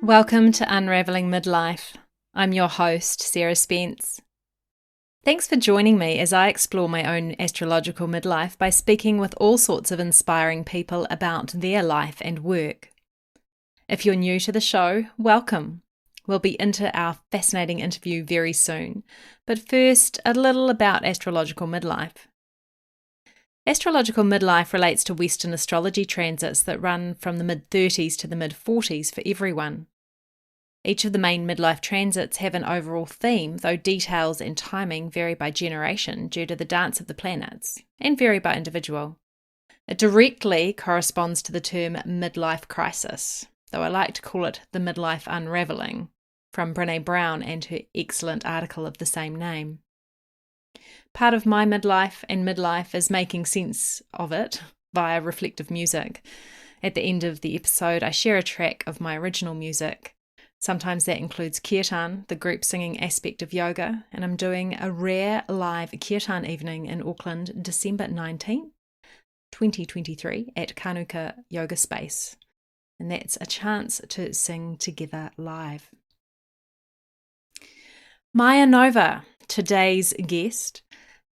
Welcome to Unraveling Midlife. I'm your host, Sarah Spence. Thanks for joining me as I explore my own astrological midlife by speaking with all sorts of inspiring people about their life and work. If you're new to the show, welcome. We'll be into our fascinating interview very soon, but first, a little about astrological midlife. Astrological midlife relates to Western astrology transits that run from the mid-30s to the mid-40s for everyone. Each of the main midlife transits have an overall theme, though details and timing vary by generation due to the dance of the planets, and vary by individual. It directly corresponds to the term midlife crisis, though I like to call it the midlife unraveling, from Brené Brown and her excellent article of the same name. Part of my midlife and midlife is making sense of it via reflective music. At the end of the episode, I share a track of my original music. Sometimes that includes kirtan, the group singing aspect of yoga, and I'm doing a rare live kirtan evening in Auckland, December 19th, 2023 at Kanuka Yoga Space. And that's a chance to sing together live. Maya Nova, today's guest,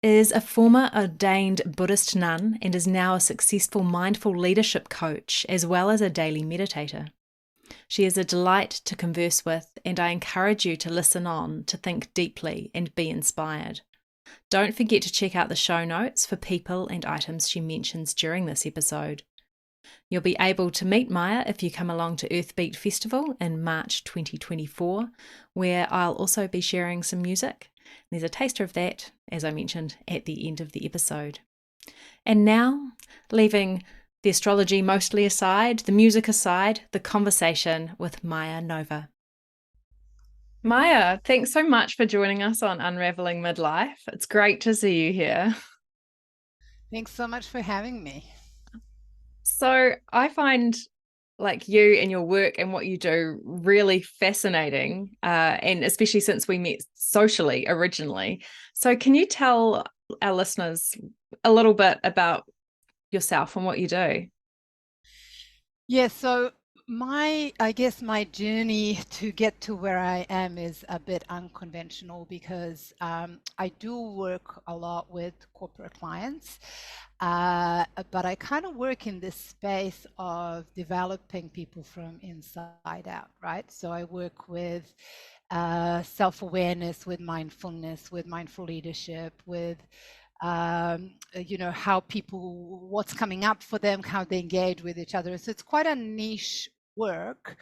is a former ordained Buddhist nun and is now a successful mindful leadership coach as well as a daily meditator. She is a delight to converse with, and I encourage you to listen on, to think deeply and be inspired. Don't forget to check out the show notes for people and items she mentions during this episode. You'll be able to meet Maya if you come along to Earthbeat Festival in March 2024, where I'll also be sharing some music. There's a taster of that, as I mentioned, at the end of the episode. And now, leaving the astrology mostly aside, the music aside, the conversation with Maya Nova. Maya, thanks so much for joining us on Unraveling Midlife. It's great to see you here. Thanks so much for having me. So I find you and your work and what you do really fascinating, and especially since we met socially originally. So can you tell our listeners a little bit about yourself and what you do? Yeah, so I guess my journey to get to where I am is a bit unconventional because I do work a lot with corporate clients, but I kind of work in this space of developing people from inside out, right? So I work with self-awareness, with mindfulness, with mindful leadership, with how people, what's coming up for them, how they engage with each other. So it's quite a niche work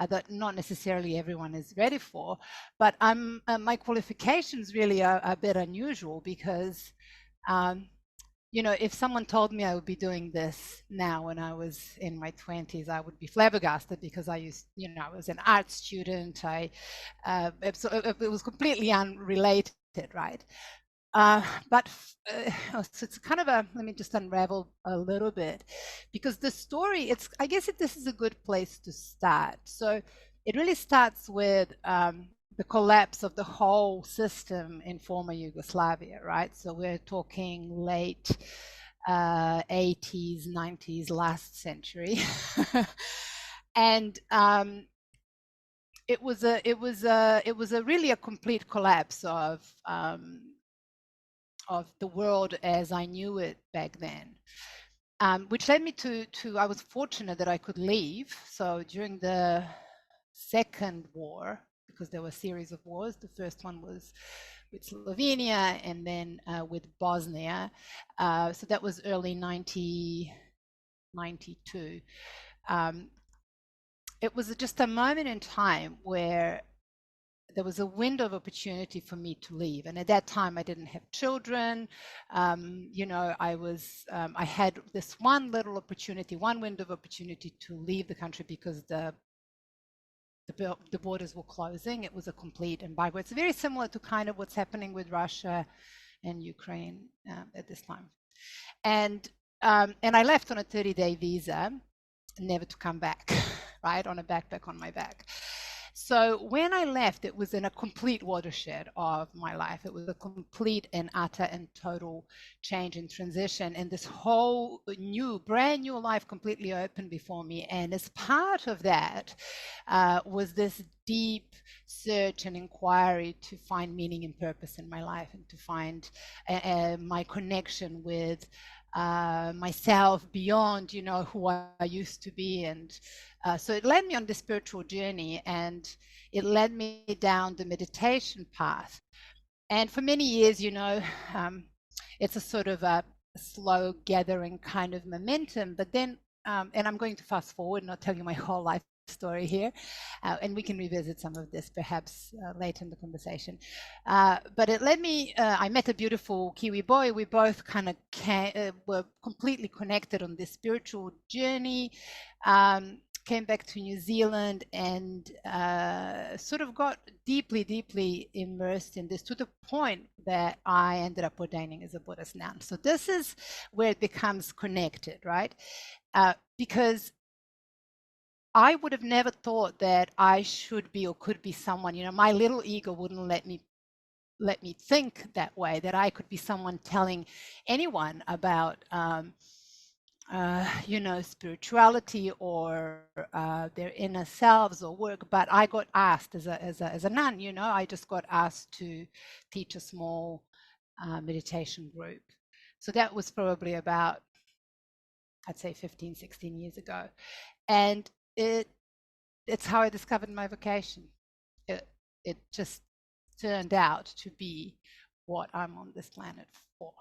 that not necessarily everyone is ready for. But my qualifications really are a bit unusual because, if someone told me I would be doing this now when I was in my 20s, I would be flabbergasted because I was an art student. It was completely unrelated, right? So it's kind of let me just unravel a little bit because the story, this is a good place to start. So it really starts with the collapse of the whole system in former Yugoslavia, right? So we're talking late 80s, 90s, last century. And it was really a complete collapse of the world as I knew it back then, which led me to I was fortunate that I could leave. So during the Second War, because there were a series of wars, the first one was with Slovenia and then with Bosnia. So that was early 1992. It was just a moment in time where there was a window of opportunity for me to leave. And at that time, I didn't have children. I had this one little opportunity, one window of opportunity to leave the country because the borders were closing. It was a complete embargo. It's very similar to kind of what's happening with Russia and Ukraine at this time. And I left on a 30-day visa, never to come back, right, on a backpack on my back. So when I left, it was in a complete watershed of my life. It was a complete and utter and total change and transition, and this whole new, brand new life completely opened before me. And as part of that was this deep search and inquiry to find meaning and purpose in my life, and to find my connection with myself beyond, who I used to be. And so it led me on this spiritual journey, and it led me down the meditation path. And for many years, it's a sort of a slow gathering kind of momentum. But then, and I'm going to fast forward and not tell you my whole life story here, and we can revisit some of this perhaps later in the conversation. But it led me, I met a beautiful Kiwi boy. We both kind of were completely connected on this spiritual journey. Came back to New Zealand and sort of got deeply, deeply immersed in this, to the point that I ended up ordaining as a Buddhist nun. So this is where it becomes connected, right? Because I would have never thought that I should be or could be someone, my little ego wouldn't let me think that way, that I could be someone telling anyone about spirituality or their inner selves or work. But I got asked as a nun, I just got asked to teach a small meditation group. So that was probably about, I'd say 15, 16 years ago. And it's how I discovered my vocation. It just turned out to be what I'm on this planet for.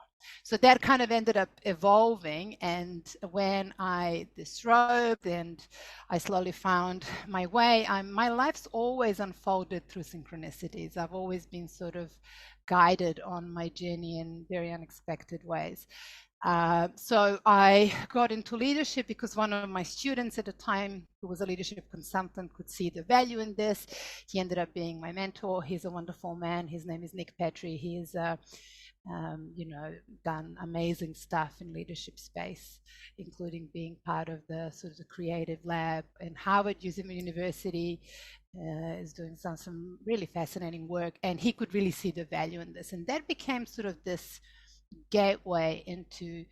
So that kind of ended up evolving. And when I disrobed and I slowly found my way, my life's always unfolded through synchronicities. I've always been sort of guided on my journey in very unexpected ways. So I got into leadership because one of my students at the time, who was a leadership consultant, could see the value in this. He ended up being my mentor. He's a wonderful man. His name is Nick Petrie. He's done amazing stuff in leadership space, including being part of the sort of the creative lab in Harvard University. Is doing some really fascinating work, and he could really see the value in this. And that became sort of this gateway into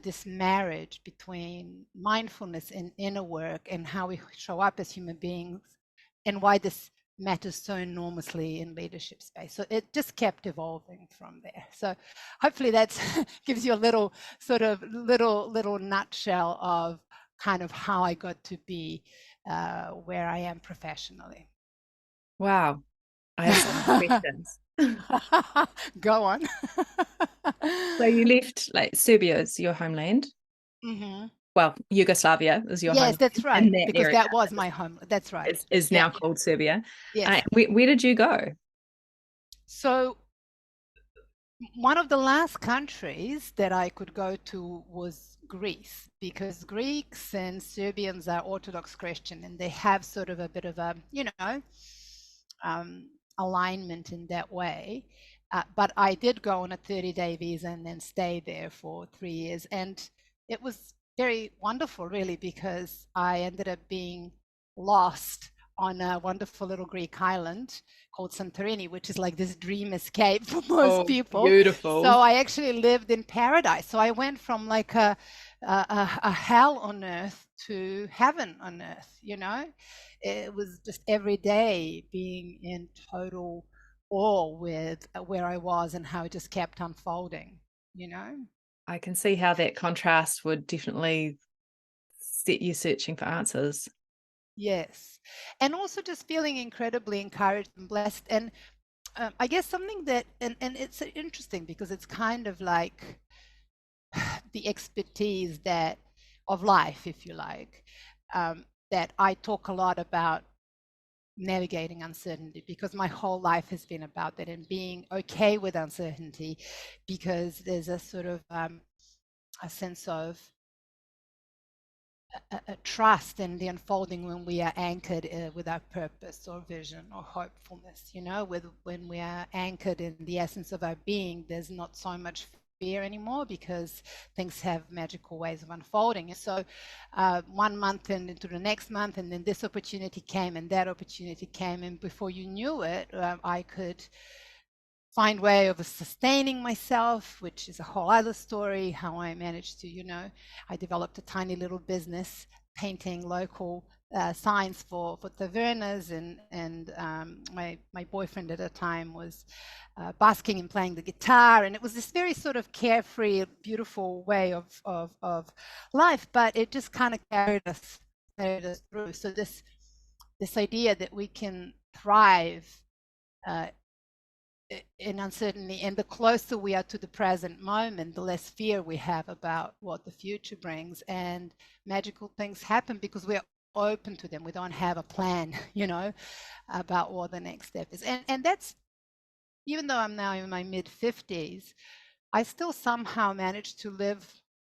this marriage between mindfulness and inner work, and how we show up as human beings, and why this matters so enormously in leadership space. So it just kept evolving from there. So hopefully that gives you a little sort of little nutshell of kind of how I got to be where I am professionally. Wow. I have so many questions. Go on. So you left like Serbia is your homeland. Mm-hmm. Well, Yugoslavia is your Yes, homeland that's right, in that because area. that was my home. That's right. Is Yeah. now called Serbia. Yes. Where did you go? So one of the last countries that I could go to was Greece, because Greeks and Serbians are Orthodox Christian, and they have sort of a bit of a, alignment in that way. But I did go on a 30-day visa and then stay there for 3 years. And it was very wonderful, really, because I ended up being lost on a wonderful little Greek island called Santorini, which is like this dream escape for most people. Beautiful. So I actually lived in paradise. So I went from like a hell on earth to heaven on earth, It was just every day being in total awe with where I was and how it just kept unfolding, I can see how that contrast would definitely set you searching for answers. Yes. And also just feeling incredibly encouraged and blessed. And I guess something that, and it's interesting because it's kind of like the expertise that of life, if you like, that I talk a lot about navigating uncertainty, because my whole life has been about that, and being okay with uncertainty, because there's a sort of a sense of a trust in the unfolding when we are anchored with our purpose or vision or hopefulness, when we are anchored in the essence of our being, there's not so much fear anymore, because things have magical ways of unfolding. And so 1 month and into the next month, and then this opportunity came and that opportunity came, and before you knew it, I could find way of sustaining myself, which is a whole other story. How I managed to, I developed a tiny little business painting local signs for tavernas, and my boyfriend at the time was basking and playing the guitar, and it was this very sort of carefree, beautiful way of life, but it just kind of carried us through. So this idea that we can thrive in uncertainty, and the closer we are to the present moment, the less fear we have about what the future brings, and magical things happen because we're open to them. We don't have a plan, about what the next step is. And that's, even though I'm now in my mid-50s, I still somehow manage to live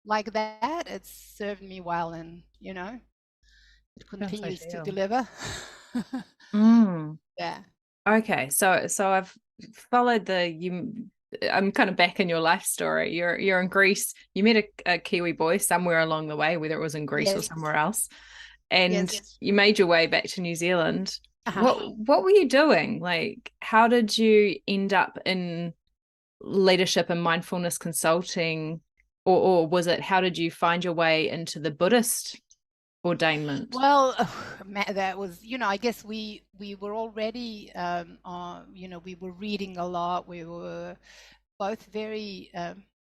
like that. It's served me well, and it continues to deliver. Yeah. Okay, so I've followed I'm kind of back in your life story. You're in Greece. You met a Kiwi boy somewhere along the way, whether it was in Greece or somewhere else, and you made your way back to New Zealand. What were you doing? Like, how did you end up in leadership and mindfulness consulting, or was it, how did you find your way into the Buddhist ordainment? Well, that was, I guess we were already, we were reading a lot. We were both very,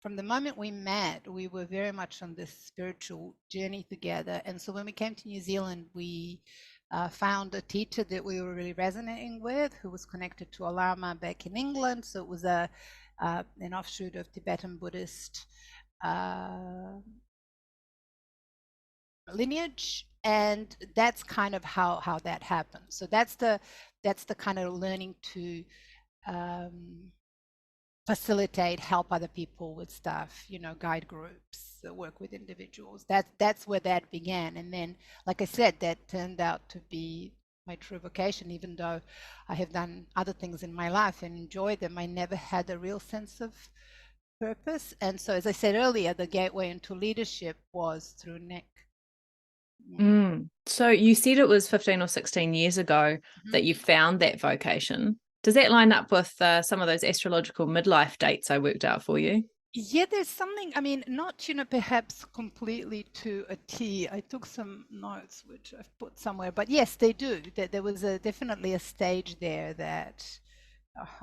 from the moment we met, we were very much on this spiritual journey together. And so when we came to New Zealand, we found a teacher that we were really resonating with, who was connected to a Lama back in England. So it was an offshoot of Tibetan Buddhist lineage, and that's kind of how that happened. So that's the kind of learning to facilitate, help other people with stuff, guide groups, work with individuals. That's where that began. And then, like I said, that turned out to be my true vocation. Even though I have done other things in my life and enjoyed them, I never had a real sense of purpose. And so, as I said earlier, the gateway into leadership was through Nick. So you said it was 15 or 16 years ago that you found that vocation. Does that line up with some of those astrological midlife dates I worked out for you? Yeah, there's something, I mean, not, perhaps completely to a T. I took some notes, which I've put somewhere, but yes, they do. There was definitely a stage there that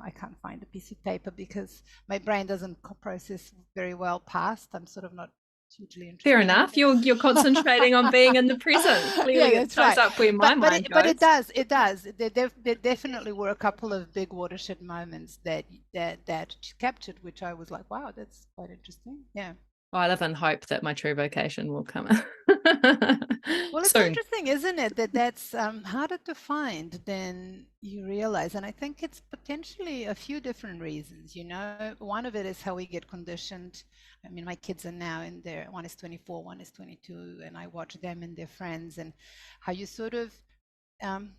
I can't find a piece of paper because my brain doesn't process very well past. I'm sort of not hugely interested. Fair enough. You're concentrating on being in the present. Clearly, yeah, it shows up where my mind goes. But it does. It does. There definitely were a couple of big watershed moments that captured, which I was like, wow, that's quite interesting. Yeah. Well, I live in hope that my true vocation will come. Well, it's interesting, isn't it, that that's harder to find than you realize. And I think it's potentially a few different reasons. One of it is how we get conditioned. I mean, my kids are now in their, one is 24, one is 22, and I watch them and their friends, and how you sort of,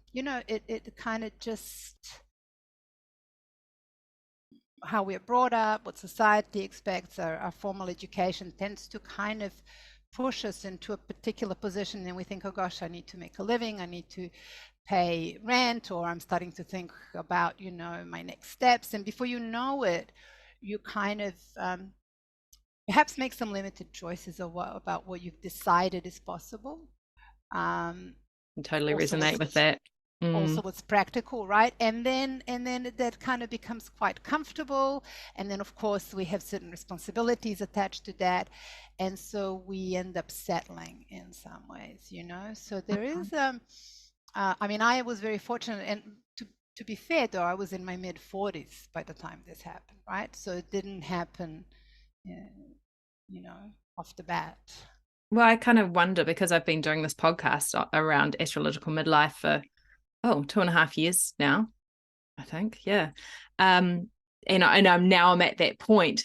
it kind of just, how we're brought up, what society expects, our formal education tends to kind of push us into a particular position, and we think, oh gosh, I need to make a living, I need to pay rent, or I'm starting to think about, my next steps. And before you know it, you kind of perhaps make some limited choices about what you've decided is possible. I totally resonate with that. Also what's practical, right? And then that kind of becomes quite comfortable, and then of course we have certain responsibilities attached to that, and so we end up settling in some ways, so there is I mean, I was very fortunate, and to be fair though, I was in my mid-40s by the time this happened, right? So it didn't happen off the bat. Well, I kind of wonder, because I've been doing this podcast around astrological midlife for 2.5 years now, I think. Yeah. And I'm at that point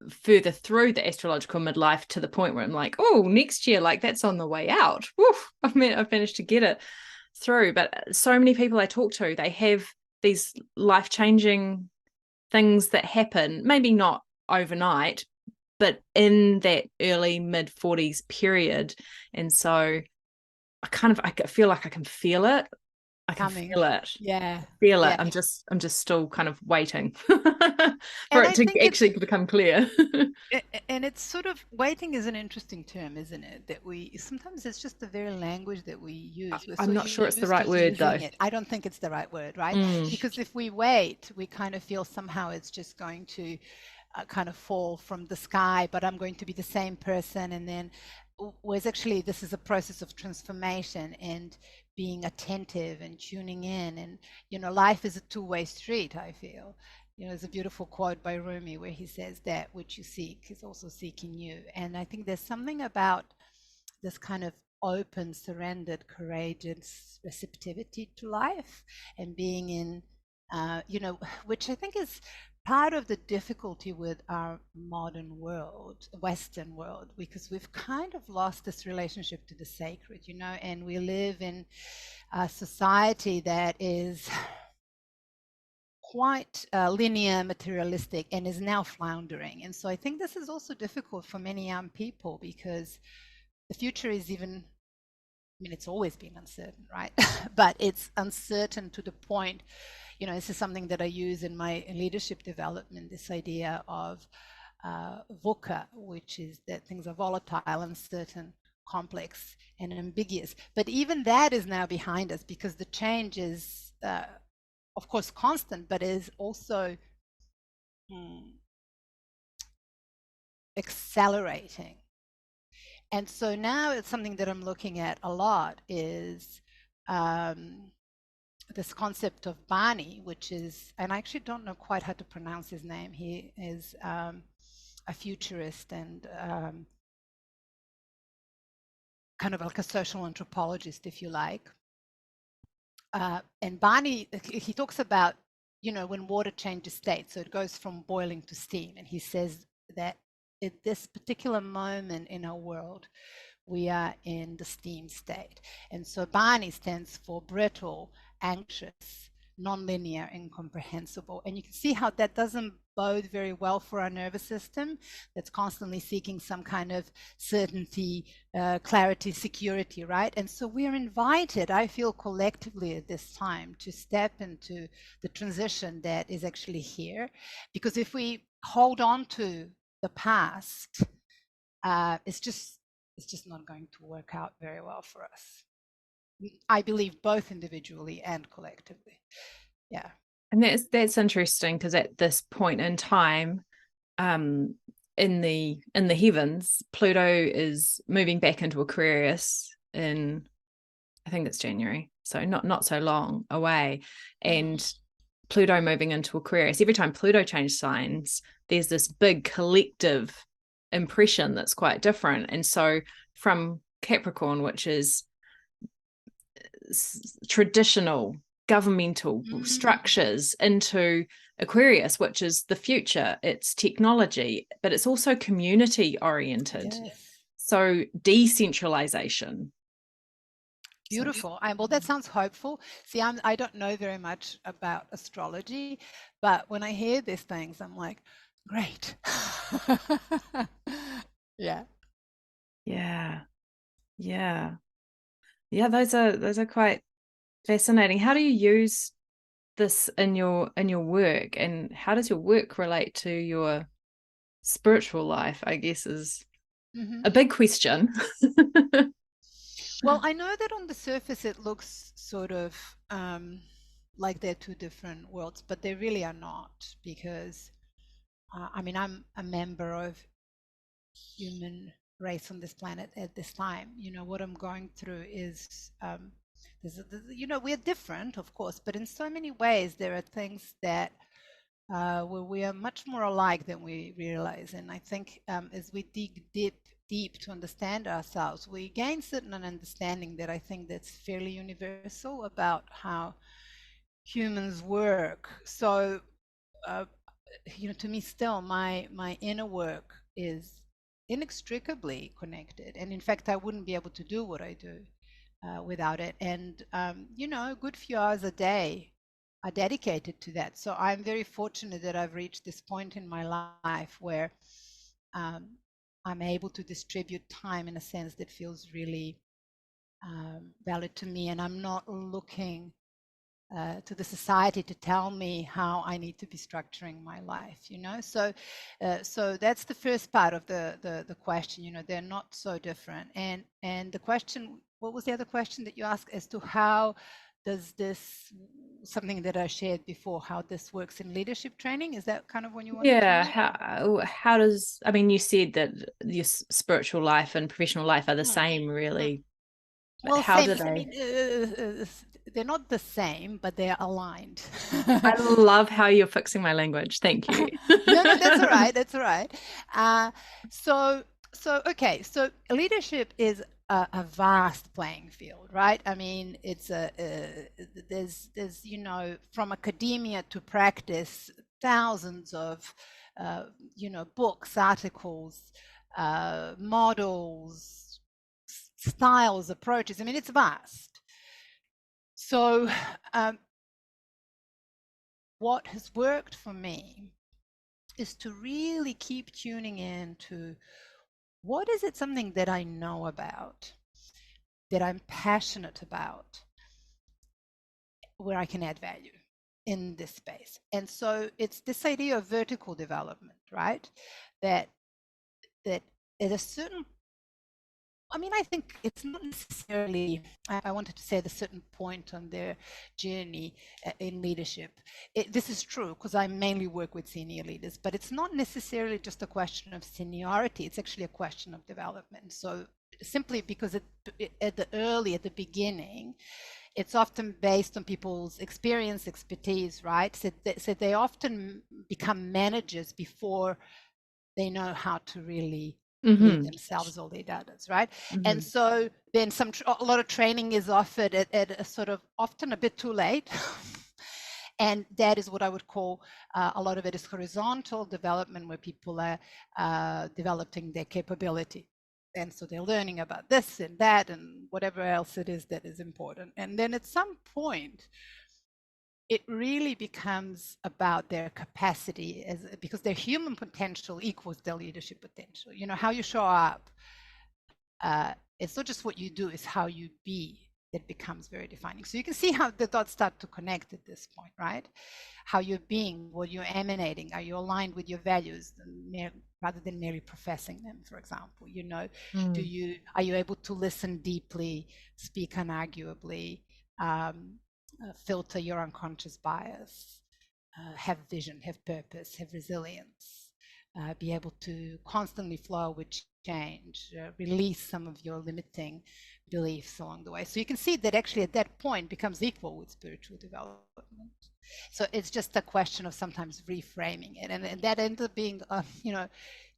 further through the astrological midlife, to the point where I'm like, oh, next year, like, that's on the way out. Woof, I've managed to get it through. But so many people I talk to, they have these life-changing things that happen, maybe not overnight, but in that early mid 40s period. And so I feel like I can feel it. I can Coming. feel it. Yeah. Feel it. Yeah. I'm just still kind of waiting for And it I to think actually become clear. and it's sort of, waiting is an interesting term, isn't it? That we sometimes, it's just the very language that we use. We're so I'm not sure it's the used to right word though. using it. I don't think it's the right word, right? Mm. Because if we wait, we kind of feel somehow it's just going to kind of fall from the sky, but I'm going to be the same person. And then, whereas actually, this is a process of transformation and being attentive and tuning in. And, life is a two-way street, I feel. There's a beautiful quote by Rumi where he says that which you seek is also seeking you. And I think there's something about this kind of open, surrendered, courageous receptivity to life and being in, which I think is part of the difficulty with our modern world, Western world, because we've kind of lost this relationship to the sacred, and we live in a society that is quite linear, materialistic, and is now floundering. And so I think this is also difficult for many young people because the future is even, I mean, it's always been uncertain, right? But it's uncertain to the point, this is something that I use in my leadership development, this idea of VUCA, which is that things are volatile, uncertain, complex, and ambiguous. But even that is now behind us because the change is, of course, constant, but is also accelerating. And so now it's something that I'm looking at a lot is this concept of Bani, which is, and I actually don't know quite how to pronounce his name. He is a futurist and kind of like a social anthropologist, if you like. And Barney, he talks about, when water changes state, so it goes from boiling to steam. And he says that at this particular moment in our world, we are in the steam state. And so Barney stands for brittle, anxious, nonlinear, incomprehensible. And you can see how that doesn't bode very well for our nervous system that's constantly seeking some kind of certainty, clarity, security, right? And so we're invited, I feel, collectively at this time to step into the transition that is actually here. Because if we hold on to the past, it's just not going to work out very well for us. I believe both individually and collectively. Yeah. And that's interesting because at this point in time, in the heavens, Pluto is moving back into Aquarius in, I think it's January, so not so long away. And Pluto moving into Aquarius, every time Pluto changes signs, there's this big collective impression that's quite different. And so from Capricorn, which is traditional governmental structures, into Aquarius, which is the future, it's technology, but it's also community oriented. Yes. So decentralization. Beautiful. Well, that sounds hopeful. See, I don't know very much about astrology, but when I hear these things, I'm like, great. Yeah. Yeah. Yeah. Yeah, those are quite fascinating. How do you use this in your work, and how does your work relate to your spiritual life, I guess, is a big question. Well, I know that on the surface it looks sort of like they're two different worlds, but they really are not because I mean, I'm a member of human race on this planet at this time. What I'm going through is we're different, of course, but in so many ways there are things that where we are much more alike than we realize. And I think as we dig deep to understand ourselves, we gain certain understanding that I think that's fairly universal about how humans work. So to me, still, my inner work is inextricably connected, and in fact I wouldn't be able to do what I do without it. And a good few hours a day are dedicated to that. So I'm very fortunate that I've reached this point in my life where I'm able to distribute time in a sense that feels really valid to me, and I'm not looking to the society to tell me how I need to be structuring my life, you know. So that's the first part of the question. You know, they're not so different. And the question, what was the other question that you asked, as to how does this, something that I shared before, how this works in leadership training? Is that kind of what you wanted to Yeah, know? how does, I mean, you said that your spiritual life and professional life are the Mm, same, mm. really, but Well, how same. do I they? mean, they're not the same, but they're aligned. I love how you're fixing my language. Thank you. No, no, that's all right. That's all right. Uh, so, okay. So leadership is a vast playing field, right? I mean, it's there's you know, from academia to practice, thousands of you know, books, articles, models, styles, approaches. I mean, it's vast. So, um, what has worked for me is to really keep tuning in to what is it, something that I know about, that I'm passionate about, where I can add value in this space. And so it's this idea of vertical development, right? That that at a certain, I mean, I think it's not necessarily, I wanted to say at a certain point on their journey in leadership. This is true because I mainly work with senior leaders, but it's not necessarily just a question of seniority. It's actually a question of development. So simply because at the beginning, it's often based on people's experience, expertise, right? So they often become managers before they know how to really lead Hmm. themselves or lead others, right? And Hmm. so then a lot of training is offered at a sort of often a bit too late. And that is what I would call a lot of it is horizontal development, where people are developing their capability. And so they're learning about this and that and whatever else it is that is important. And then at some point, it really becomes about their capacity, because their human potential equals their leadership potential. You know, how you show up, it's not just what you do, it's how you be that becomes very defining. So you can see how the dots start to connect at this point, right? How you're being, what you're emanating, are you aligned with your values rather than merely professing them, for example? You know, Mm. are you able to listen deeply, speak unarguably, filter your unconscious bias, have vision, have purpose, have resilience, be able to constantly flow with change, release some of your limiting beliefs along the way. So you can see that actually at that point becomes equal with spiritual development. So it's just a question of sometimes reframing it, and that ends up being, you know,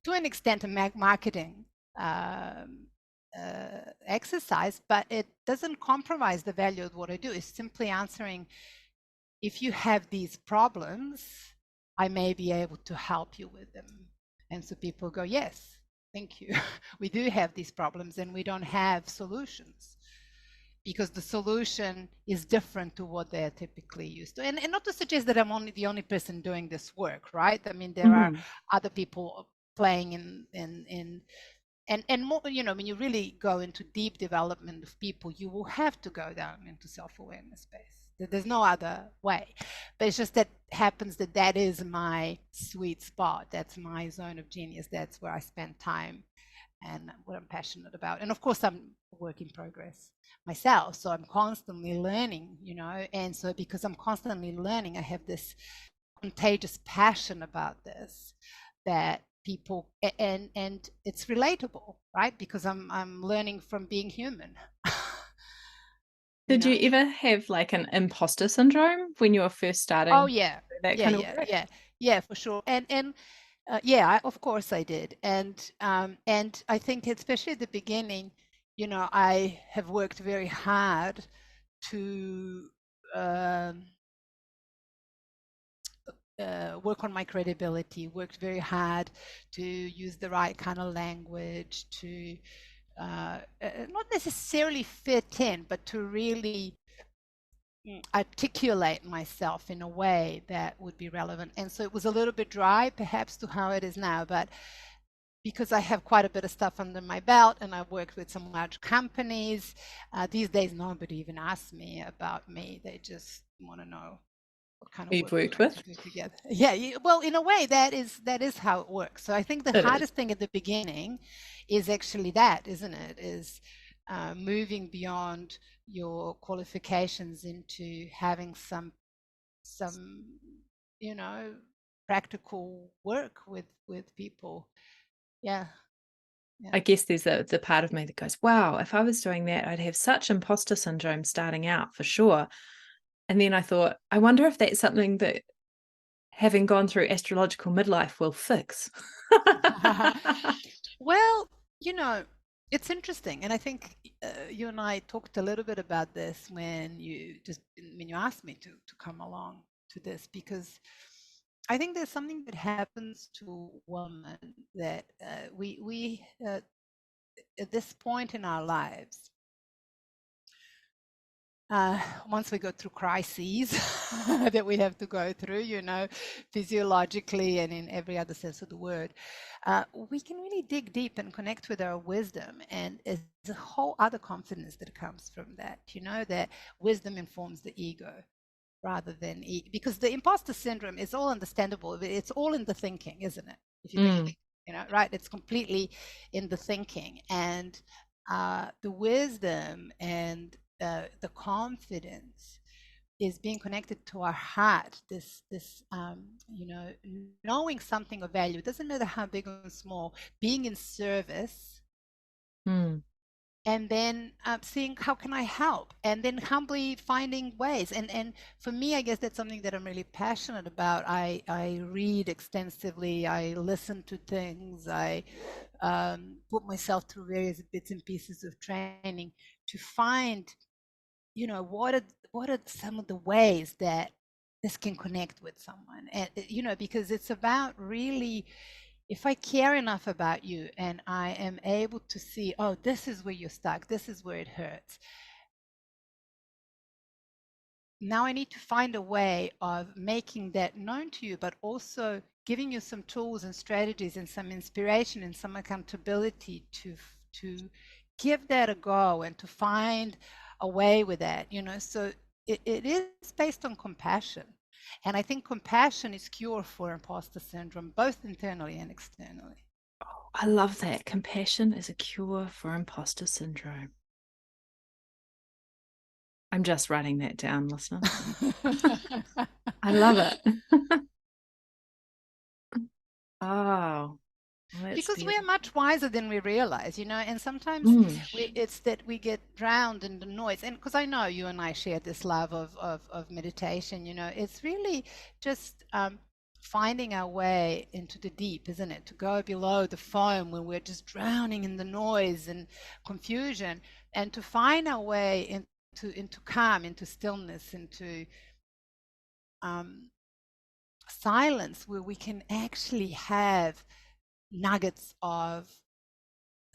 to an extent, a marketing exercise, but it doesn't compromise the value of what I do. It's simply answering, if you have these problems, I may be able to help you with them. And so people go, yes, thank you. We do have these problems and we don't have solutions, because the solution is different to what they're typically used to. And not to suggest that I'm only the only person doing this work, right? I mean, there are Hmm. other people playing and more, you know, when you really go into deep development of people, you will have to go down into self-awareness space. There's no other way. But it's just that happens that is my sweet spot. That's my zone of genius. That's where I spend time and what I'm passionate about. And of course, I'm a work in progress myself. So I'm constantly learning, you know, and so because I'm constantly learning, I have this contagious passion about this, that people, and it's relatable, right? Because I'm learning from being human. You Did you know. ever have like an imposter syndrome when you were first Oh starting yeah, that yeah, kind of yeah, work? yeah, yeah, for sure. And yeah, of course I did. And I think especially at the beginning, you know, I have worked very hard to um, work on my credibility, worked very hard to use the right kind of language, to not necessarily fit in, but to really articulate myself in a way that would be relevant. And so it was a little bit dry, perhaps, to how it is now. But because I have quite a bit of stuff under my belt and I've worked with some large companies, these days nobody even asks me about me. They just want to know what kind of You've work we're worked going to with? do together. Yeah, well, in a way, that is how it works. So I think the It is. hardest thing at the beginning is actually that, isn't it? Is moving beyond your qualifications into having some you know practical work with people. Yeah, I yeah. guess there's the part of me that goes, wow, if I was doing that, I'd have such imposter syndrome starting out for sure. And then I thought, I wonder if that's something that having gone through astrological midlife will fix. Well, you know, it's interesting, and I think you and I talked a little bit about this when you asked me to come along to this, because I think there's something that happens to women that we at this point in our lives, once we go through crises that we have to go through, physiologically and in every other sense of the word, we can really dig deep and connect with our wisdom. And there's a whole other confidence that comes from that, that wisdom informs the ego rather than because the imposter syndrome is all understandable. It's all in the thinking, isn't it? If you think, Mm. right, it's completely in the thinking. And the wisdom and the confidence is being connected to our heart. This knowing something of value. It doesn't matter how big or small. Being in service, Mm. and then seeing how can I help, and then humbly finding ways. And for me, I guess that's something that I'm really passionate about. I read extensively. I listen to things. I put myself through various bits and pieces of training to find, what are some of the ways that this can connect with someone. And because it's about really, if I care enough about you and I am able to see, oh, this is where you're stuck, this is where it hurts, now I need to find a way of making that known to you, but also giving you some tools and strategies and some inspiration and some accountability to give that a go and to find a way with that. So it is based on compassion. And I think compassion is cure for imposter syndrome, both internally and externally. I love that. Compassion is a cure for imposter syndrome. I'm just writing that down, listeners. I love it. Oh, well, that's Because we're beautiful. much wiser than we realize, and sometimes Mm. it's that we get drowned in the noise. And because I know you and I share this love of meditation, it's really just finding our way into the deep, isn't it? To go below the foam when we're just drowning in the noise and confusion, and to find our way into calm, into stillness, into um, silence, where we can actually have nuggets of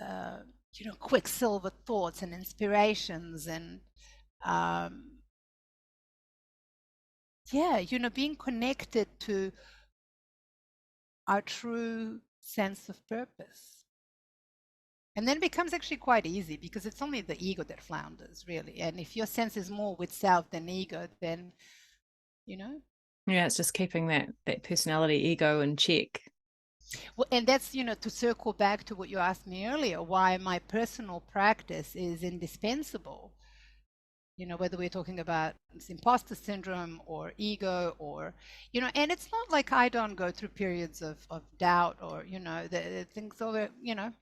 uh, quicksilver thoughts and inspirations, and um, being connected to our true sense of purpose. And then it becomes actually quite easy, because it's only the ego that flounders, really. And if your sense is more with self than ego, then you know Yeah, it's just keeping that personality ego in check. well, and that's, to circle back to what you asked me earlier, why my personal practice is indispensable. Whether we're talking about imposter syndrome or ego, or, and it's not like I don't go through periods of doubt, or, the things over,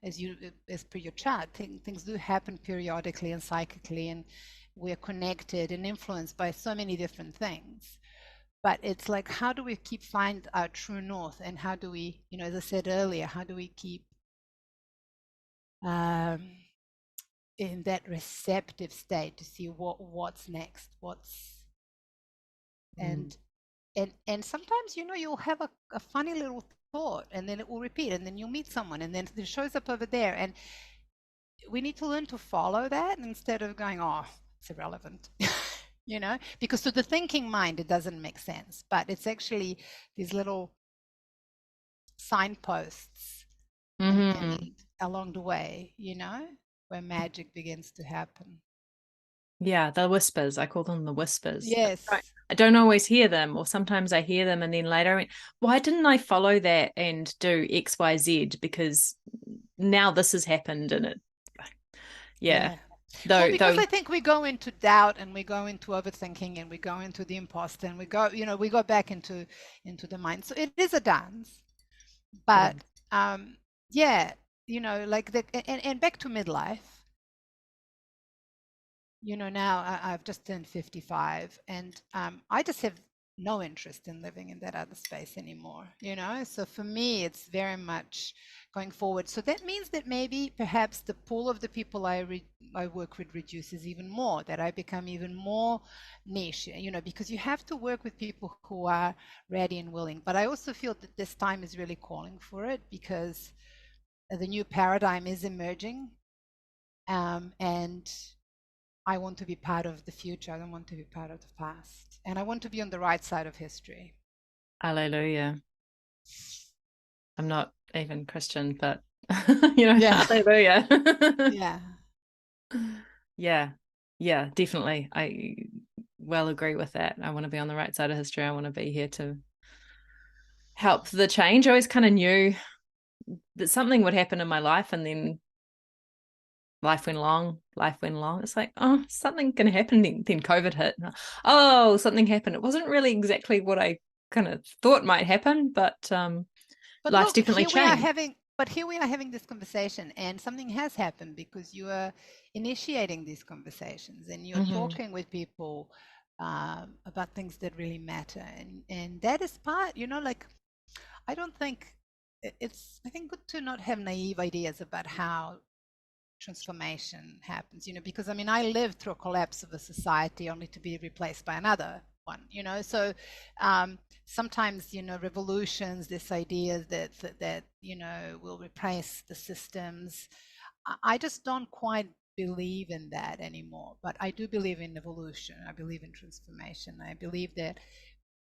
as per your chart, things do happen periodically and psychically, and we're connected and influenced by so many different things. But it's like, how do we find our true north, and how do we, as I said earlier, how do we keep um, in that receptive state to see what's next, what's Mm. and and sometimes, you'll have a funny little thought, and then it will repeat, and then you'll meet someone, and then it shows up over there, and we need to learn to follow that instead of going, oh, it's irrelevant. because to the thinking mind, it doesn't make sense, but it's actually these little signposts and Hmm. along the way, where magic begins to happen. Yeah, the whispers. I call them the whispers. Yes. I don't always hear them, or sometimes I hear them and then later I went, why didn't I follow that and do X, Y, Z? Because now this has happened and it, yeah. Yeah. Well, because Though I think we go into doubt and we go into overthinking and we go into the imposter and we go back into the mind. So it is a dance, it but is. yeah, like and back to midlife. Now I've just turned 55, and I just have no interest in living in that other space anymore. So for me, it's very much going forward. So that means that maybe perhaps the pool of the people I work with reduces even more, that I become even more niche, because you have to work with people who are ready and willing. But I also feel that this time is really calling for it, because the new paradigm is emerging, and I want to be part of the future. I don't want to be part of the past. And I want to be on the right side of history. Hallelujah. I'm not even Christian, but Yeah. hallelujah. Yeah. Yeah. Yeah, definitely. I well agree with that. I want to be on the right side of history. I want to be here to help the change. I always kind of knew that something would happen in my life, and then life went along. It's like, oh, something can happen. Then COVID hit. Oh, something happened. It wasn't really exactly what I kind of thought might happen, but But life's look, definitely changed. here we are having this conversation, and something has happened because you are initiating these conversations and you're Hmm. talking with people about things that really matter. And that is part, like, I don't think I think good to not have naive ideas about how transformation happens, because I mean, I lived through a collapse of a society only to be replaced by another one, so sometimes, revolutions, this idea that will replace the systems, I just don't quite believe in that anymore. But I do believe in evolution. I believe in transformation. I believe that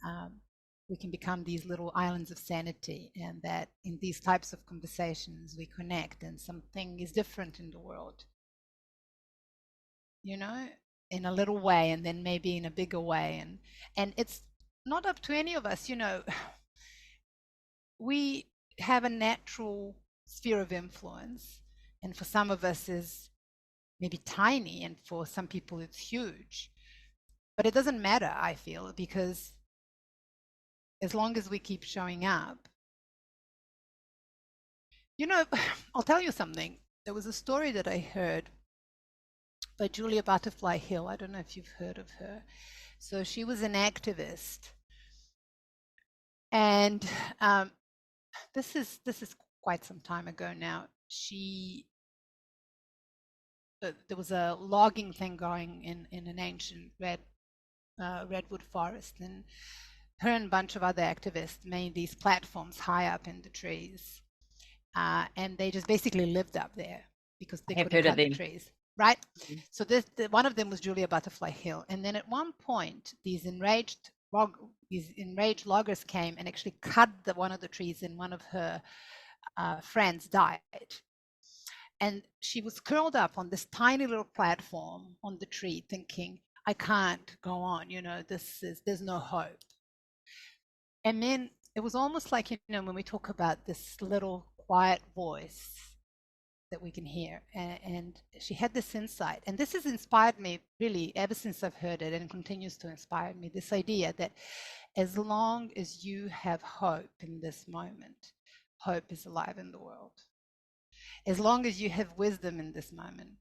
um, we can become these little islands of sanity, and that in these types of conversations we connect and something is different in the world, you know in a little way, and then maybe in a bigger way. And it's not up to any of us. We have a natural sphere of influence, and for some of us is maybe tiny, and for some people it's huge. But it doesn't matter, I feel, because as long as we keep showing up. You know, I'll tell you something. There was a story that I heard by Julia Butterfly Hill. I don't know if you've heard of her. So she was an activist, and this is quite some time ago now. There was a logging thing going in an ancient redwood forest, and her and a bunch of other activists made these platforms high up in the trees, and they just basically lived up there because they I have couldn't heard of cut the them. trees, right? So one of them was Julia Butterfly Hill, and then at one point these enraged loggers came and actually cut one of the trees, and one of her friends died. And she was curled up on this tiny little platform on the tree, thinking, I can't go on, there's no hope. And then it was almost like, when we talk about this little quiet voice that we can hear. And she had this insight. And this has inspired me really ever since I've heard it, and continues to inspire me, this idea that as long as you have hope in this moment, hope is alive in the world. As long as you have wisdom in this moment,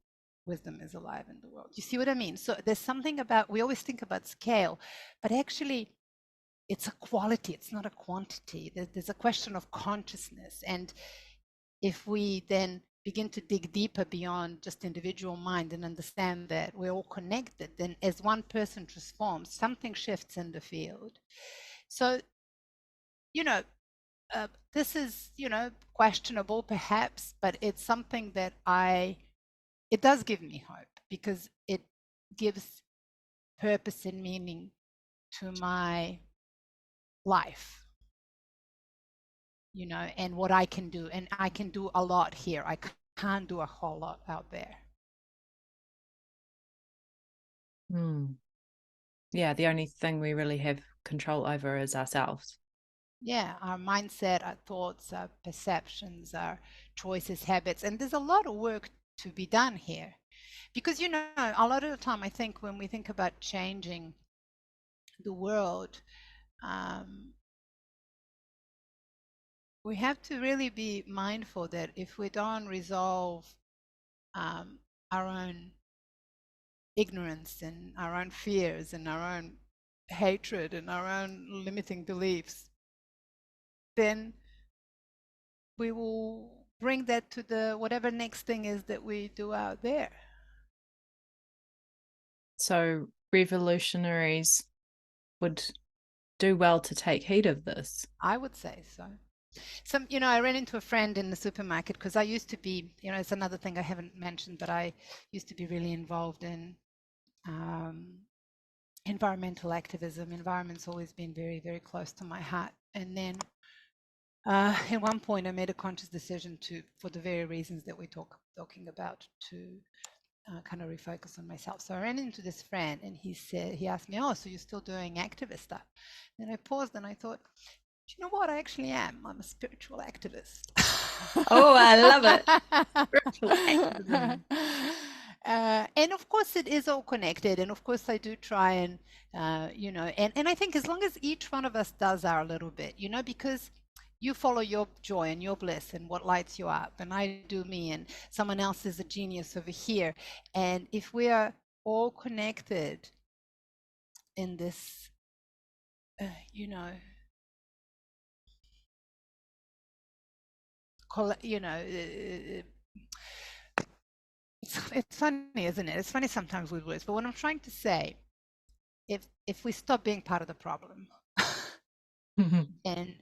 wisdom is alive in the world. You see what I mean? So there's something about, we always think about scale, but actually it's a quality, it's not a quantity. There's a question of consciousness. And if we then begin to dig deeper beyond just individual mind and understand that we're all connected, then as one person transforms, something shifts in the field. So, you know, this is, questionable perhaps, but it's something that it does give me hope, because it gives purpose and meaning to my life, and what I can do. And I can do a lot here. I can't do a whole lot out there. Yeah, the only thing we really have control over is ourselves. Yeah, our mindset, our thoughts, our perceptions, our choices, habits. And there's a lot of work to be done here. Because, a lot of the time, I think when we think about changing the world, we have to really be mindful that if we don't resolve our own ignorance and our own fears and our own hatred and our own limiting beliefs, then we will bring that to the whatever next thing is that we do out there. So revolutionaries would do well to take heed of this. I would say so. I ran into a friend in the supermarket because I used to be, it's another thing I haven't mentioned, but I used to be really involved in environmental activism. Environment's always been very, very close to my heart. And then at one point, I made a conscious decision for the very reasons that we're talking about, to kind of refocus on myself. So I ran into this friend, and he asked me, "Oh, so you're still doing activist stuff?" Then I paused and I thought, "Do you know what? I actually am. I'm a spiritual activist." Oh, I love it. Spiritual activism. And of course, it is all connected. And of course, I do try and, and I think as long as each one of us does our little bit, because you follow your joy and your bliss and what lights you up, and I do me, and someone else is a genius over here. And if we are all connected in this, it's funny, isn't it? It's funny sometimes with words, but what I'm trying to say, if we stop being part of the problem, and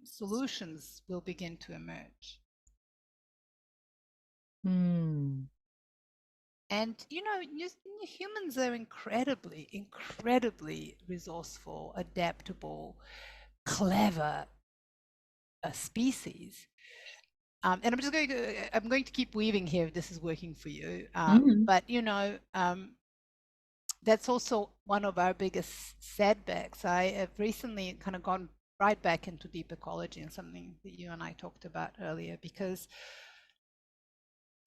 solutions will begin to emerge. And humans are incredibly, incredibly resourceful, adaptable, clever species. And I'm going to keep weaving here if this is working for you. But that's also one of our biggest setbacks. I have recently kind of gone right back into deep ecology, and something that you and I talked about earlier, because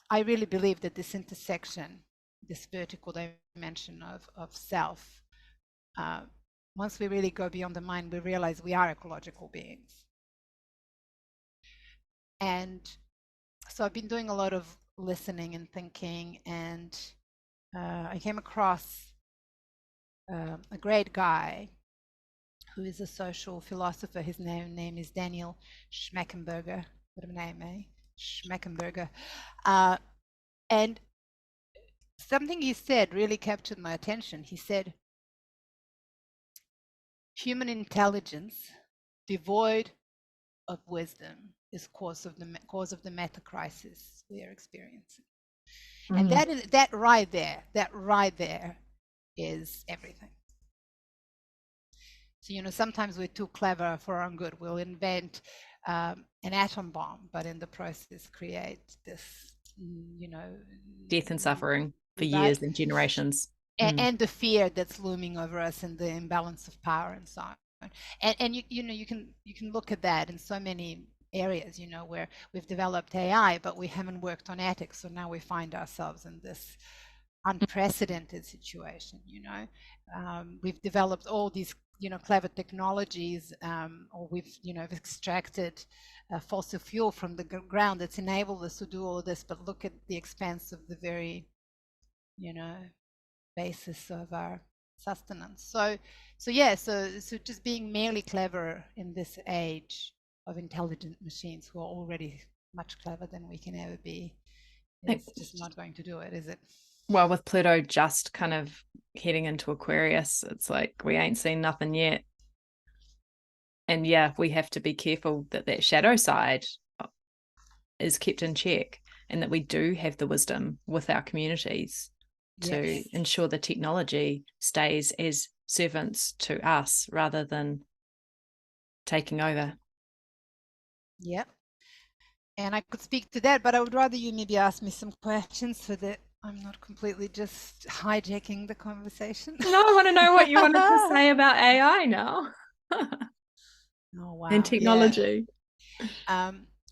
I really believe that this intersection, this vertical dimension of self, once we really go beyond the mind, we realize we are ecological beings. And so I've been doing a lot of listening and thinking, and I came across a great guy who is a social philosopher. His name is Daniel Schmackenberger. What a name, eh? Schmackenberger. And something he said really captured my attention. He said, human intelligence devoid of wisdom is cause of the meta crisis we are experiencing. And that right there is everything. So sometimes we're too clever for our own good. We'll invent an atom bomb, but in the process create this death and suffering for years and generations. And the fear that's looming over us, and the imbalance of power and so on. And you can look at that in so many areas, where we've developed AI, but we haven't worked on ethics. So now we find ourselves in this unprecedented situation. We've developed all these clever technologies, or we've extracted fossil fuel from the ground that's enabled us to do all of this, but look at the expense of the very basis of our sustenance. So just being merely clever in this age of intelligent machines, who are already much clever than we can ever be, it's just not going to do it, is it? Well, with Pluto just kind of heading into Aquarius, it's like we ain't seen nothing yet. And yeah, we have to be careful that shadow side is kept in check, and that we do have the wisdom with our communities to Yes. ensure the technology stays as servants to us rather than taking over. Yep. And I could speak to that, but I would rather you maybe ask me some questions so that I'm not completely just hijacking the conversation. No, I want to know what you wanted to say about AI now. Oh, And wow. Yeah. technology.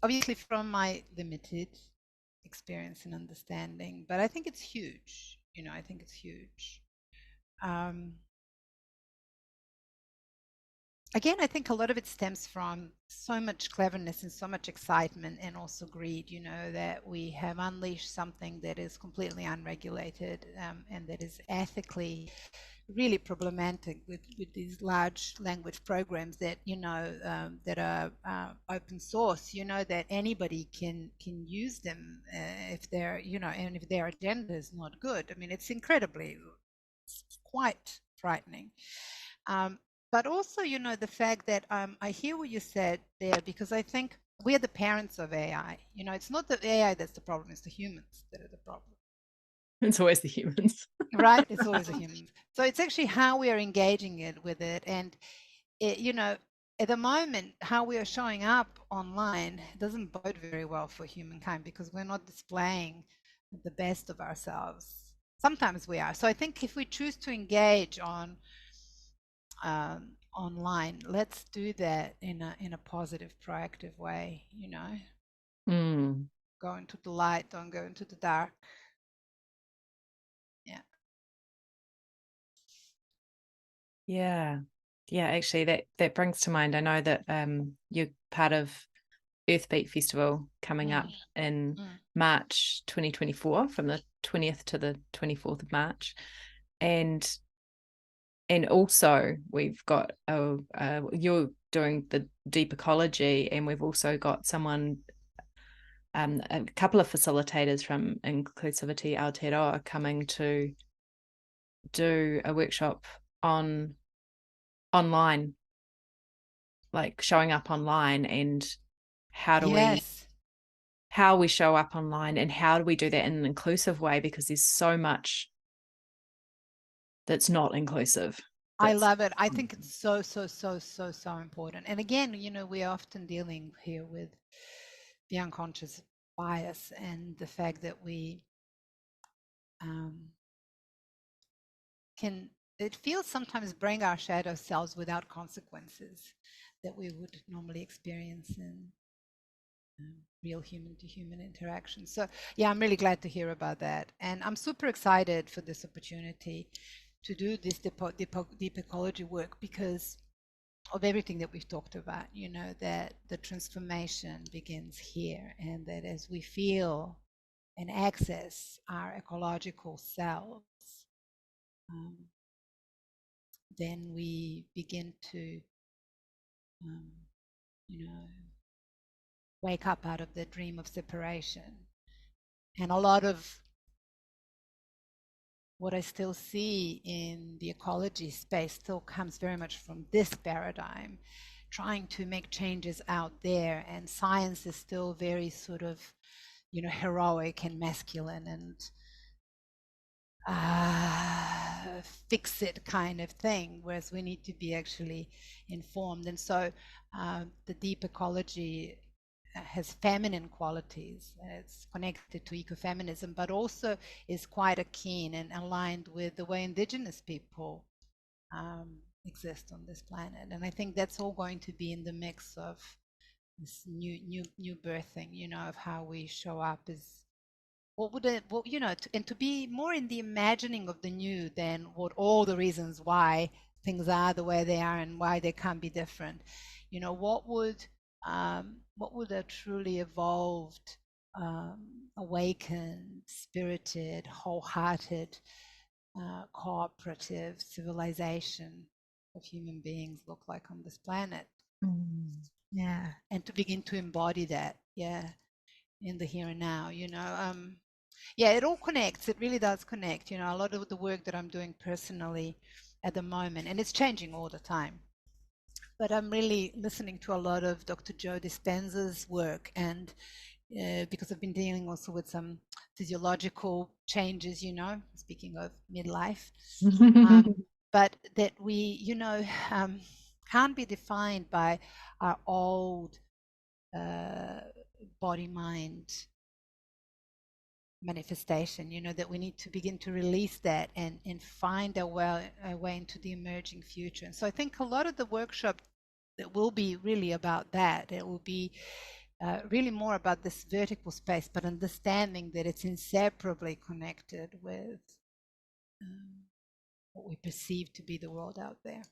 Obviously, from my limited experience and understanding, but I think it's huge. I think it's huge. Um, Again, I think a lot of it stems from so much cleverness and so much excitement and also greed, that we have unleashed something that is completely unregulated, and that is ethically really problematic with these large language programs that, that are open source, that anybody can use them if they're, and if their agenda is not good. I mean, it's quite frightening. But also, the fact that I hear what you said there, because I think we are the parents of AI. It's not the AI that's the problem, it's the humans that are the problem. It's always the humans. Right? It's always the humans. So it's actually how we are engaging it with it. And, at the moment, how we are showing up online doesn't bode very well for humankind because we're not displaying the best of ourselves. Sometimes we are. So I think if we choose to engage online, let's do that in a positive, proactive way. Mm. Go into the light, don't go into the dark. Yeah. Yeah. Yeah, actually that brings to mind. I know that you're part of Earthbeat Festival coming up Mm, in mm. March 2024 from the 20th to the 24th of March. And also we've got you're doing the deep ecology, and we've also got someone a couple of facilitators from Inclusivity Aotearoa coming to do a workshop on online, like showing up online, and how do we Yes. how we show up online, and how do we do that in an inclusive way, because there's so much that's not inclusive. I That's love it. I think it's so, so, so, so, so important. And again, we're often dealing here with the unconscious bias and the fact that we um, can, it feels sometimes bring our shadow selves without consequences that we would normally experience in real human to human interaction. So, yeah, I'm really glad to hear about that. And I'm super excited for this opportunity to do this deep ecology work because of everything that we've talked about, that the transformation begins here, and that as we feel and access our ecological selves, um, then we begin to, um, you know, wake up out of the dream of separation. And a lot of what I still see in the ecology space still comes very much from this paradigm, trying to make changes out there. And science is still very sort of, heroic and masculine and fix it kind of thing, whereas we need to be actually informed. And so the deep ecology has feminine qualities. It's connected to ecofeminism, but also is quite a keen and aligned with the way Indigenous people exist on this planet. And I think that's all going to be in the mix of this new birthing, of how we show up as what would it, what, and to be more in the imagining of the new than what all the reasons why things are the way they are and why they can't be different. What would a truly evolved, awakened, spirited, wholehearted, cooperative civilization of human beings look like on this planet? Yeah, and to begin to embody that, yeah, in the here and now. Yeah, it all connects. It really does connect. A lot of the work that I'm doing personally at the moment, and it's changing all the time. But I'm really listening to a lot of Dr. Joe Dispenza's work, and because I've been dealing also with some physiological changes, speaking of midlife, but that we, can't be defined by our old body mind manifestation, that we need to begin to release that and find our way into the emerging future. And so I think a lot of the workshop that will be really about that. It will be really more about this vertical space, but understanding that it's inseparably connected with what we perceive to be the world out there.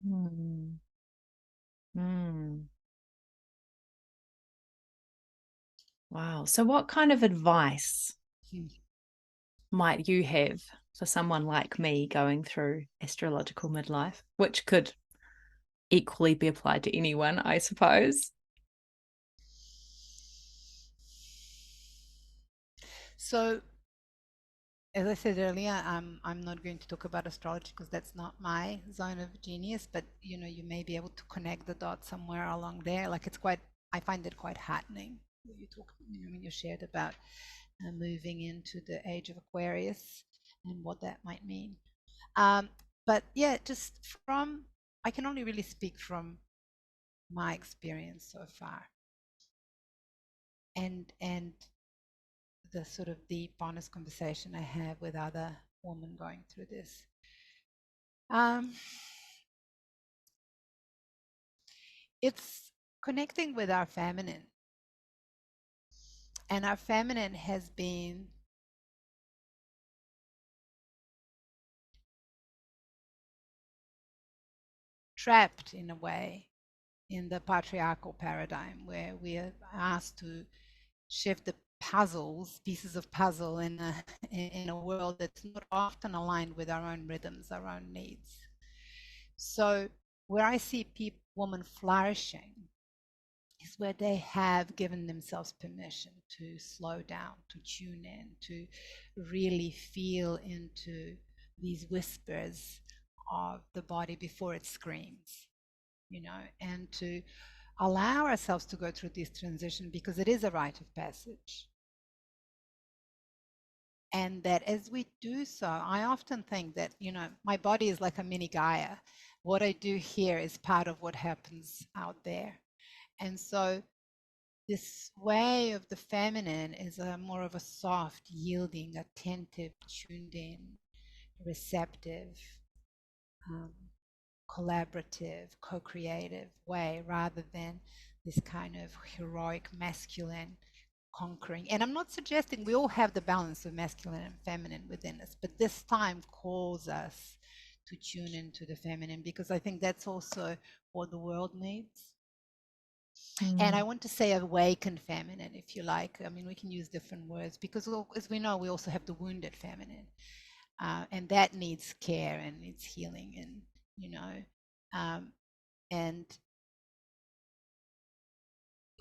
Mm. Mm. Wow. So, what kind of advice might you have for someone like me going through astrological midlife, which could equally be applied to anyone, I suppose? So, as I said earlier, I'm not going to talk about astrology because that's not my zone of genius. But you may be able to connect the dots somewhere along there. Like I find it quite heartening when when you shared about moving into the age of Aquarius and what that might mean. But yeah, just I can only really speak from my experience so far, and the sort of deep, honest conversation I have with other women going through this. Um, it's connecting with our feminine, and our feminine has been trapped in a way in the patriarchal paradigm where we are asked to shift the pieces of puzzle in a world that's not often aligned with our own rhythms, our own needs. So where I see women flourishing is where they have given themselves permission to slow down, to tune in, to really feel into these whispers of the body before it screams, and to allow ourselves to go through this transition because it is a rite of passage. And that as we do so, I often think that, my body is like a mini Gaia. What I do here is part of what happens out there. And so this way of the feminine is more of a soft, yielding, attentive, tuned in, receptive, um, collaborative, co-creative way rather than this kind of heroic masculine conquering. And I'm not suggesting we all have the balance of masculine and feminine within us, but this time calls us to tune into the feminine because I think that's also what the world needs. And I want to say awakened feminine, if you like. I mean, we can use different words because, as we know, we also have the wounded feminine, and that needs care and needs healing, and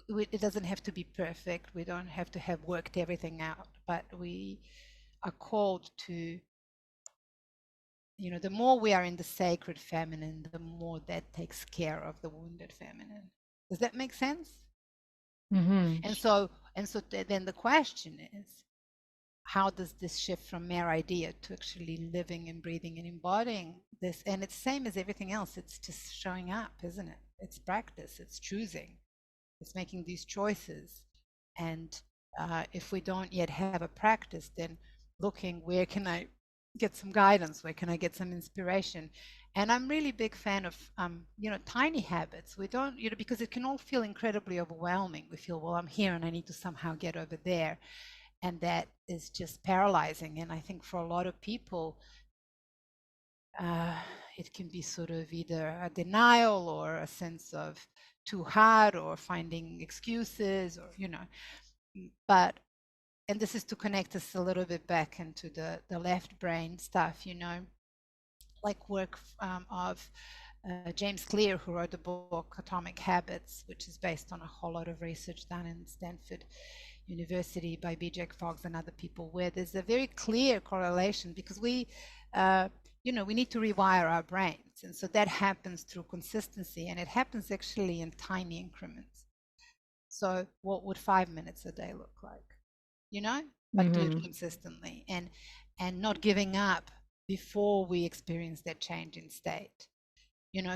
it doesn't have to be perfect. We don't have to have worked everything out, but we are called to, the more we are in the sacred feminine, the more that takes care of the wounded feminine. Does that make sense? Mm-hmm. And so then the question is, how does this shift from mere idea to actually living and breathing and embodying this? And it's same as everything else. It's just showing up, isn't it? It's practice. It's choosing. It's making these choices. And if we don't yet have a practice, then looking, where can I get some guidance? Where can I get some inspiration? And I'm really big fan of tiny habits. We don't, because it can all feel incredibly overwhelming. We feel, well, I'm here and I need to somehow get over there, and that is just paralyzing. And I think for a lot of people, it can be sort of either a denial or a sense of too hard or finding excuses, or but and this is to connect us a little bit back into the left brain stuff, like work of James Clear, who wrote the book Atomic Habits, which is based on a whole lot of research done in Stanford University by B.J. Fogg and other people, where there's a very clear correlation because we need to rewire our brains. And so that happens through consistency, and it happens actually in tiny increments. So what would 5 minutes a day look like? You know, but do it Mm-hmm. consistently, and not giving up before we experience that change in state.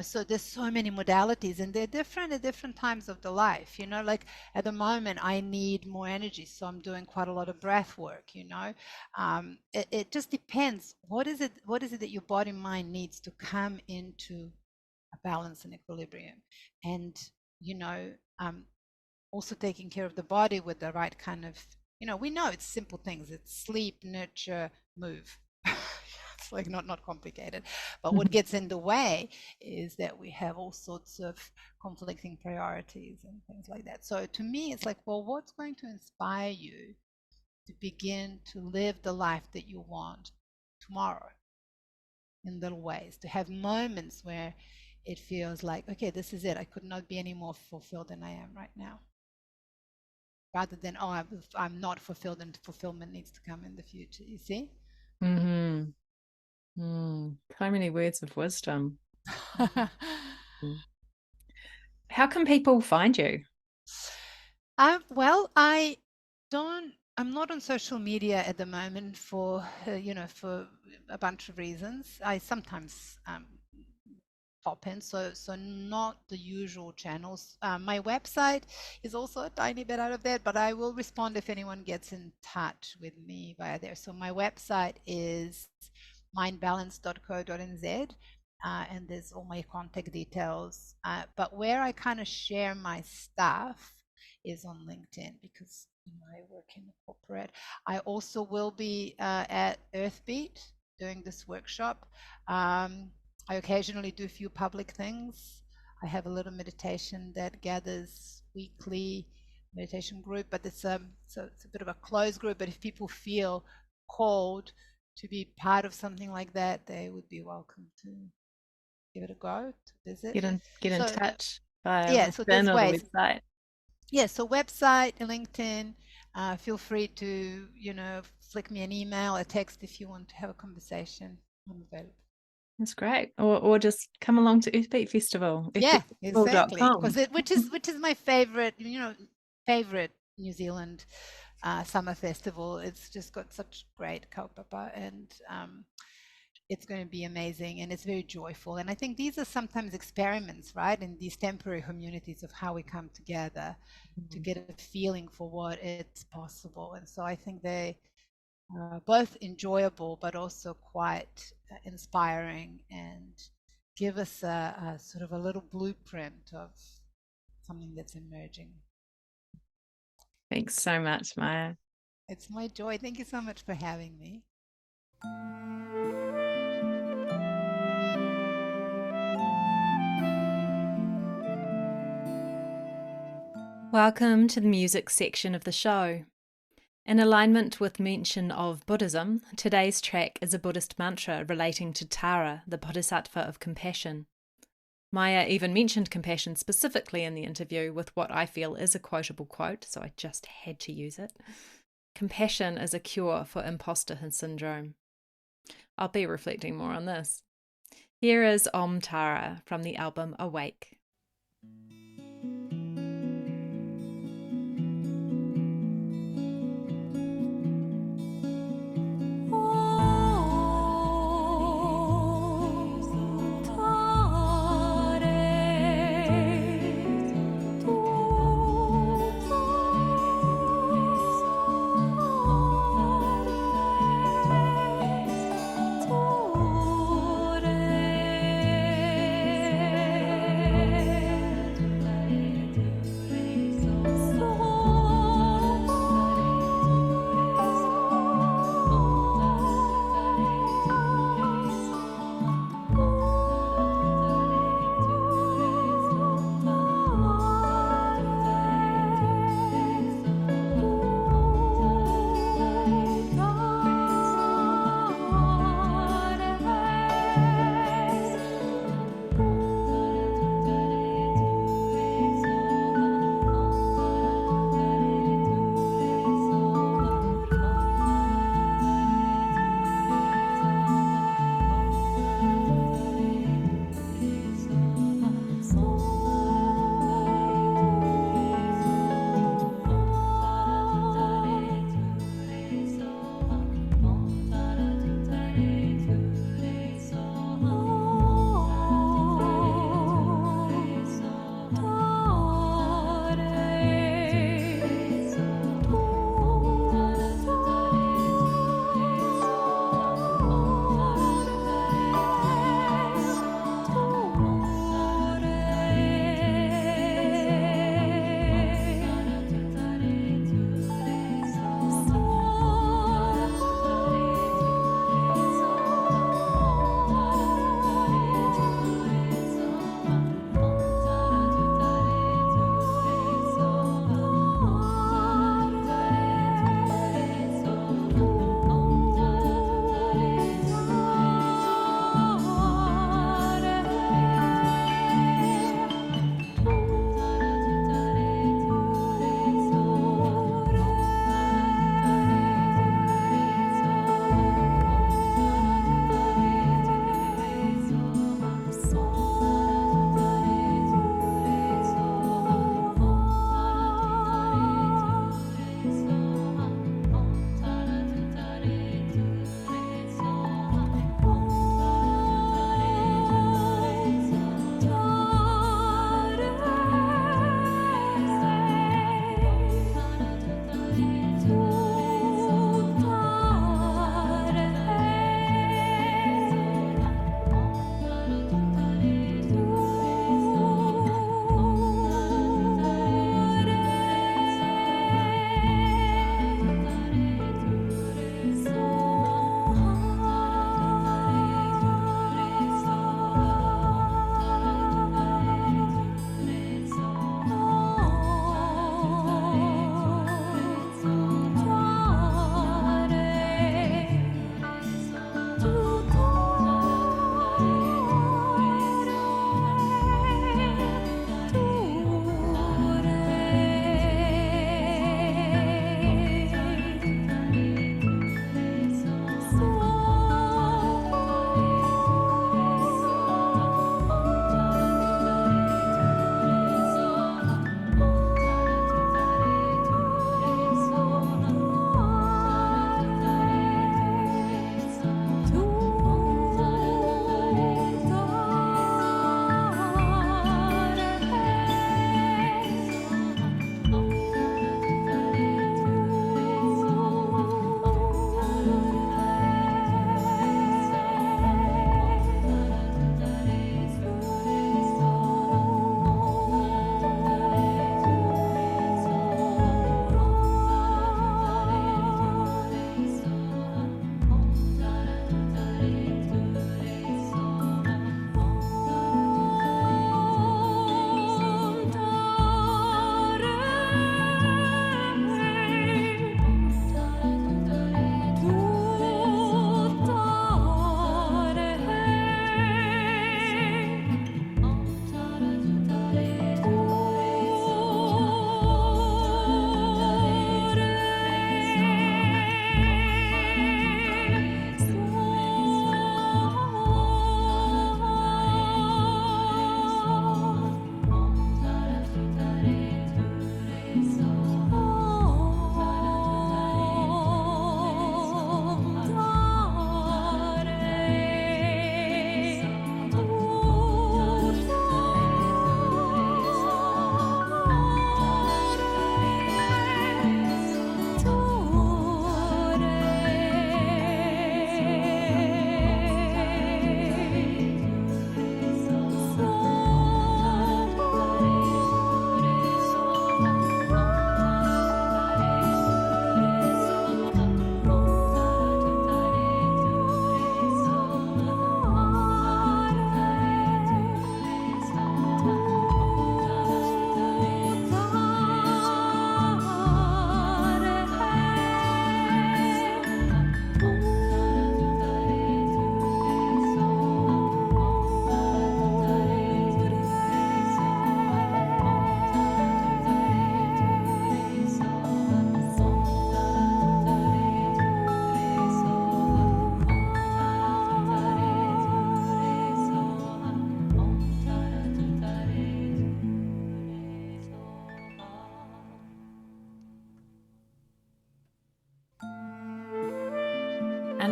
So there's so many modalities, and they're different at different times of the life. Like at the moment I need more energy, so I'm doing quite a lot of breath work. It just depends. What is it that your body mind needs to come into a balance and equilibrium? And you know um, also taking care of the body with the right kind of, we know it's simple things. It's sleep, nurture, move. It's like not complicated. But what gets in the way is that we have all sorts of conflicting priorities and things like that. So to me, it's like, well, what's going to inspire you to begin to live the life that you want tomorrow in little ways, to have moments where it feels like, okay, this is it. I could not be any more fulfilled than I am right now, rather than, oh, I'm not fulfilled and fulfillment needs to come in the future. You see? Mm-hmm. So many words of wisdom. Mm. How can people find you? Well, I'm not on social media at the moment for a bunch of reasons. I sometimes pop in, so not the usual channels. My website is also a tiny bit out of there, but I will respond if anyone gets in touch with me via there. So my website is mindbalance.co.nz, and there's all my contact details. But where I kind of share my stuff is on LinkedIn, because I work in the corporate. I also will be at Earthbeat doing this workshop. I occasionally do a few public things. I have a little meditation that gathers weekly meditation group, but it's a bit of a closed group. But if people feel called to be part of something like that, they would be welcome to give it a go, to visit. Get in So touch via yeah, so LinkedIn there's or the ways. website. Yeah, so website, LinkedIn. Feel free to flick me an email, a text if you want to have a conversation. I'm available. That's great. Or just come along to Earthbeat Festival, Yeah, exactly. earthbeatfestival.com. Which is my favorite New Zealand summer festival. It's just got such great kaupapa, and it's going to be amazing, and it's very joyful. And I think these are sometimes experiments, right, in these temporary communities, of how we come together to get a feeling for what it's possible. And so I think they both enjoyable, but also quite inspiring, and give us a sort of a little blueprint of something that's emerging. Thanks so much, Maya. It's my joy. Thank you so much for having me. Welcome to the music section of the show. In alignment with mention of Buddhism, today's track is a Buddhist mantra relating to Tara, the bodhisattva of compassion. Maya even mentioned compassion specifically in the interview with what I feel is a quotable quote, so I just had to use it. Compassion is a cure for imposter syndrome. I'll be reflecting more on this. Here is Om Tara from the album Awake.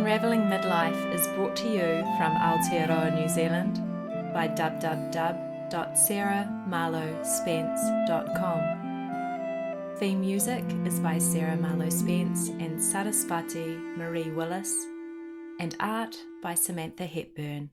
Unraveling Midlife is brought to you from Aotearoa, New Zealand by www.sarahmarlowspence.com. Theme music is by Sarah Marlow Spence and Sarasvati Marie Willis, and art by Samantha Hepburn.